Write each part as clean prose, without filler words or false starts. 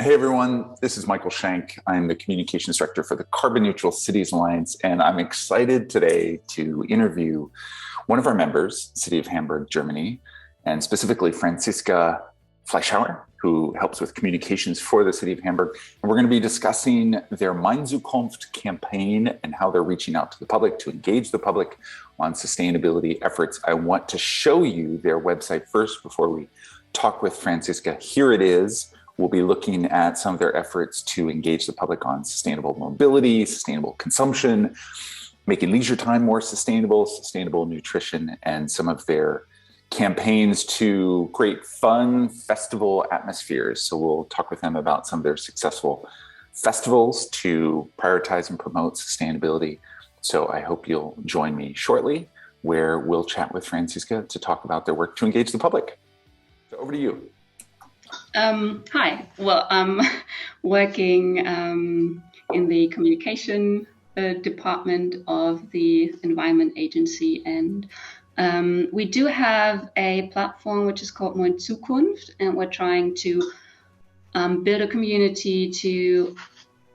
Hey everyone, this is Michael Schenk. I'm the Communications Director for the Carbon Neutral Cities Alliance, and I'm excited today to interview one of our members, City of Hamburg, Germany, and specifically Franziska Fleischhauer, who helps with communications for the City of Hamburg. And we're going to be discussing their Mein Zukunft campaign and how they're reaching out to the public to engage the public on sustainability efforts. I want to show you their website first before we talk with Franziska. Here it is. We'll be looking at some of their efforts to engage the public on sustainable mobility, sustainable consumption, making leisure time more sustainable, sustainable nutrition, and some of their campaigns to create fun festival atmospheres. So we'll talk with them about some of their successful festivals to prioritize and promote sustainability. So I hope you'll join me shortly, where we'll chat with Franziska to talk about their work to engage the public. So over to you. Hi. Well, I'm working in the communication department of the Environment Agency, and we do have a platform which is called Mein Zukunft, and we're trying to build a community to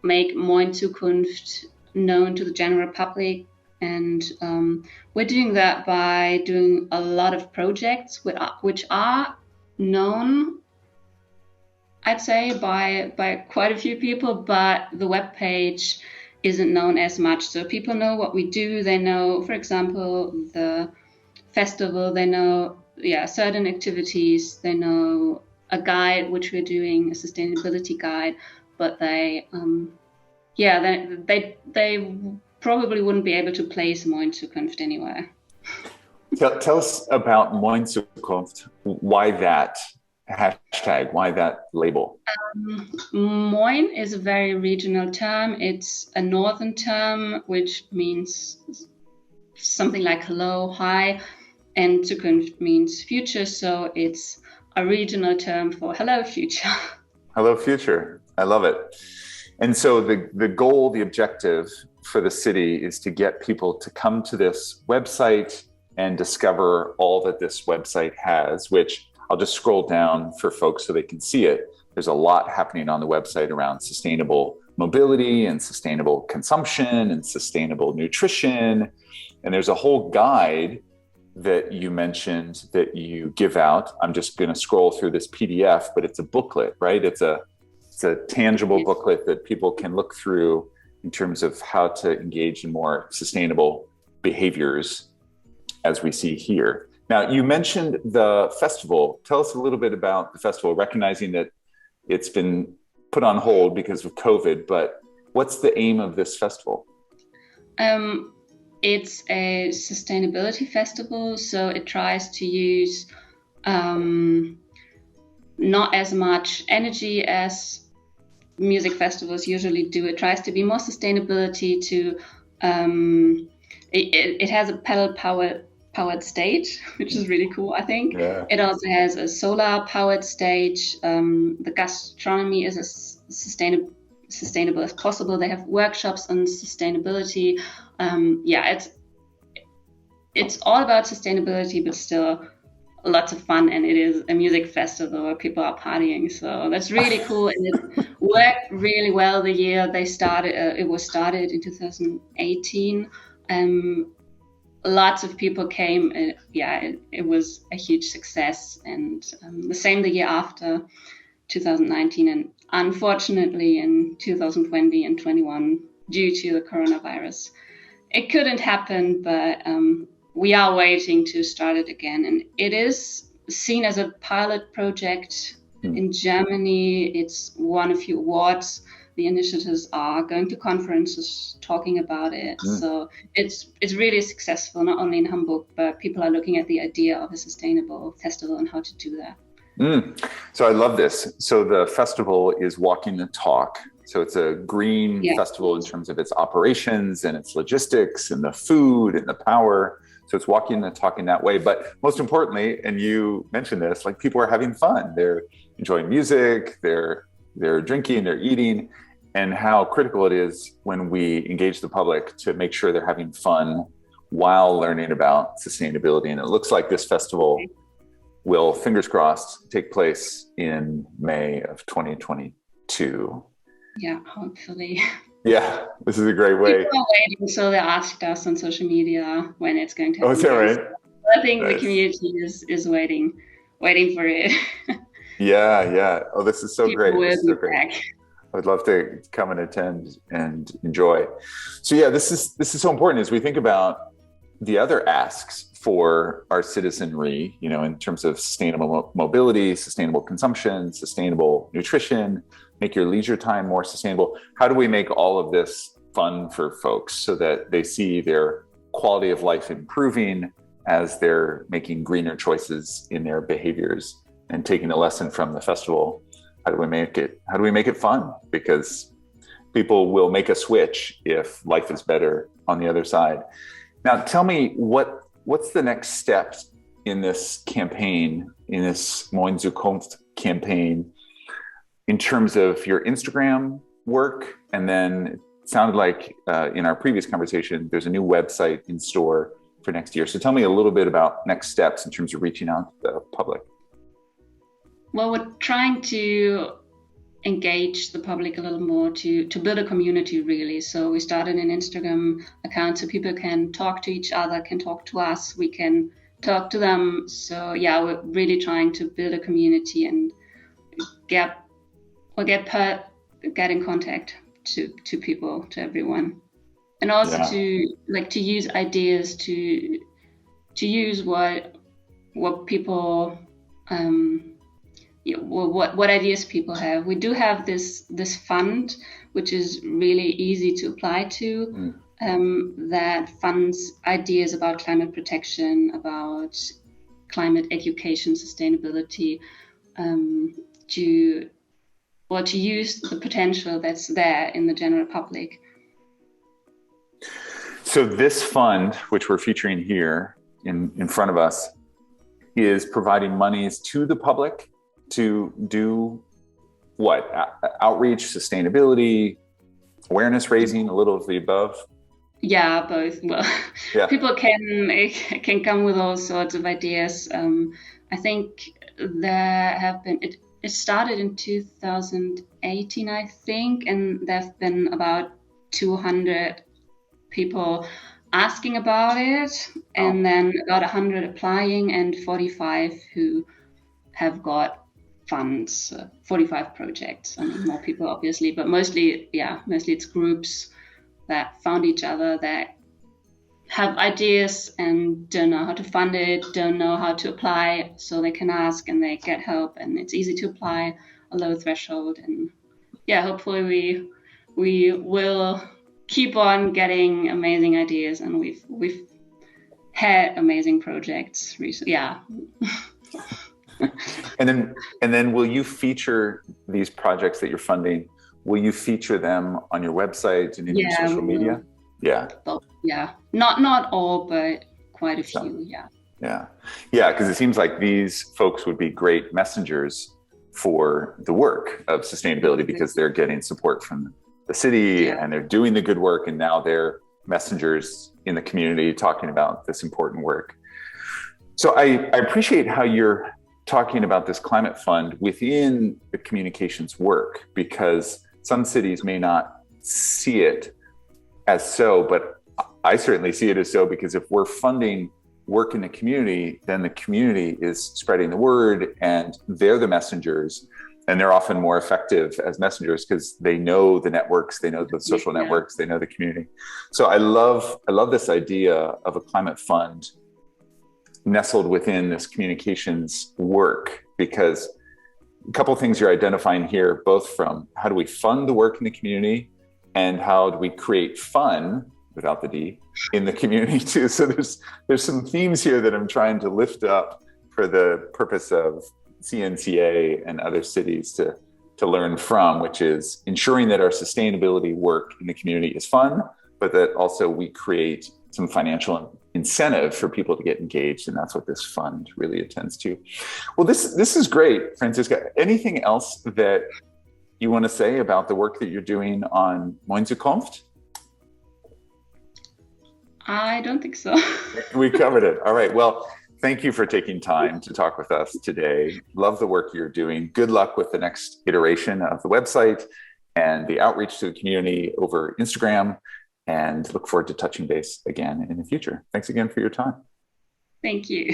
make Mein Zukunft known to the general public. And we're doing that by doing a lot of projects which are known, I'd say, by quite a few people, but the webpage isn't known as much. So people know what we do. They know, for example, the festival. They know, certain activities. They know a guide which we're doing, a sustainability guide. But they probably wouldn't be able to place Mein Zukunft anywhere. Tell us about Mein Zukunft. Why that hashtag? Why that label? Moin is a very regional term. It's a northern term, which means something like hello, hi, and Zukunft means future. So it's a regional term for hello, future. Hello, future. I love it. And so the goal, the objective for the city is to get people to come to this website and discover all that this website has, which I'll just scroll down for folks so they can see it. There's a lot happening on the website around sustainable mobility and sustainable consumption and sustainable nutrition. And there's a whole guide that you mentioned that you give out. I'm just going to scroll through this PDF, but it's a booklet, right? It's a tangible booklet that people can look through in terms of how to engage in more sustainable behaviors, as we see here. Now, you mentioned the festival. Tell us a little bit about the festival, recognizing that it's been put on hold because of COVID, but what's the aim of this festival? It's a sustainability festival, so it tries to use not as much energy as music festivals usually do. It tries to be more sustainability to, it has a pedal-powered stage, which is really cool, I think. Yeah. It also has a solar-powered stage. The gastronomy is as sustainable as possible. They have workshops on sustainability. It's all about sustainability, but still lots of fun, and it is a music festival where people are partying. So that's really cool, and it worked really well the year they started. It was started in 2018. Lots of people came. It was a huge success, and the same the year after, 2019, and unfortunately in 2020 and 21, due to the coronavirus, it couldn't happen, but we are waiting to start it again. And it is seen as a pilot project in Germany. It's won a few awards. The initiatives are going to conferences talking about it. So it's really successful, not only in Hamburg, but people are looking at the idea of a sustainable festival and how to do that. So I love this. So the festival is walking the talk. So it's a green festival in terms of its operations and its logistics and the food and the power. So it's walking the talk in that way. But most importantly, and you mentioned this, like people are having fun. They're enjoying music, they're drinking, they're eating, and how critical it is when we engage the public to make sure they're having fun while learning about sustainability. And it looks like this festival will, fingers crossed, take place in May of 2022. to. Yeah, hopefully. Yeah, this is a great way. People are waiting, so they asked us on social media when it's going to happen. Oh, is that right? So I think the community is waiting for it. Yeah. Oh, this is so People great. will This is be so great. back. I would love to come and attend and enjoy. So yeah, this is so important as we think about the other asks for our citizenry, in terms of sustainable mobility, sustainable consumption, sustainable nutrition, make your leisure time more sustainable. How do we make all of this fun for folks so that they see their quality of life improving as they're making greener choices in their behaviors and taking a lesson from the festival? How do we make it fun? Because people will make a switch if life is better on the other side. Now, tell me what's the next steps in this campaign, in this Moin Zukunft campaign, in terms of your Instagram work? And then it sounded like in our previous conversation, there's a new website in store for next year. So tell me a little bit about next steps in terms of reaching out to the public. Well, we're trying to engage the public a little more to build a community, really. So we started an Instagram account so people can talk to each other, can talk to us, we can talk to them. So yeah, we're really trying to build a community and get in contact to people, to everyone, and also to use ideas, to use what people what ideas people have. We do have this fund, which is really easy to apply to, that funds ideas about climate protection, about climate education, sustainability, to use the potential that's there in the general public. So this fund, which we're featuring here in front of us, is providing monies to the public to do what? Outreach, sustainability, awareness raising, a little of the above? Yeah, both. Well, people can come with all sorts of ideas. I think there have been, it started in 2018, I think, and there have been about 200 people asking about it, and then about 100 applying and 45 who have got funds, 45 projects. I mean, more people obviously, but mostly it's groups that found each other, that have ideas and don't know how to fund it, don't know how to apply, so they can ask and they get help, and it's easy to apply, a low threshold, and hopefully we will keep on getting amazing ideas, and we've had amazing projects recently. And then will you feature these projects that you're funding? Will you feature them on your website and in your social media? Not all, but quite a few. Because it seems like these folks would be great messengers for the work of sustainability, because they're getting support from the city and they're doing the good work, and now they're messengers in the community talking about this important work. So I appreciate how you're talking about this climate fund within the communications work, because some cities may not see it as so, but I certainly see it as so, because if we're funding work in the community, then the community is spreading the word, and they're the messengers, and they're often more effective as messengers because they know the networks, they know the social networks, they know the community. So I love this idea of a climate fund nestled within this communications work, because a couple of things you're identifying here, both from how do we fund the work in the community and how do we create fun, without the D, in the community too. So there's some themes here that I'm trying to lift up for the purpose of CNCA and other cities to learn from, which is ensuring that our sustainability work in the community is fun, but that also we create some financial incentive for people to get engaged. And that's what this fund really attends to. Well, this is great, Franziska. Anything else that you want to say about the work that you're doing on Moin Zukunft? I don't think so. We covered it. All right. Well, Thank you for taking time to talk with us today. Love the work you're doing. Good luck with the next iteration of the website and the outreach to the community over Instagram, and look forward to touching base again in the future. Thanks again for your time. Thank you.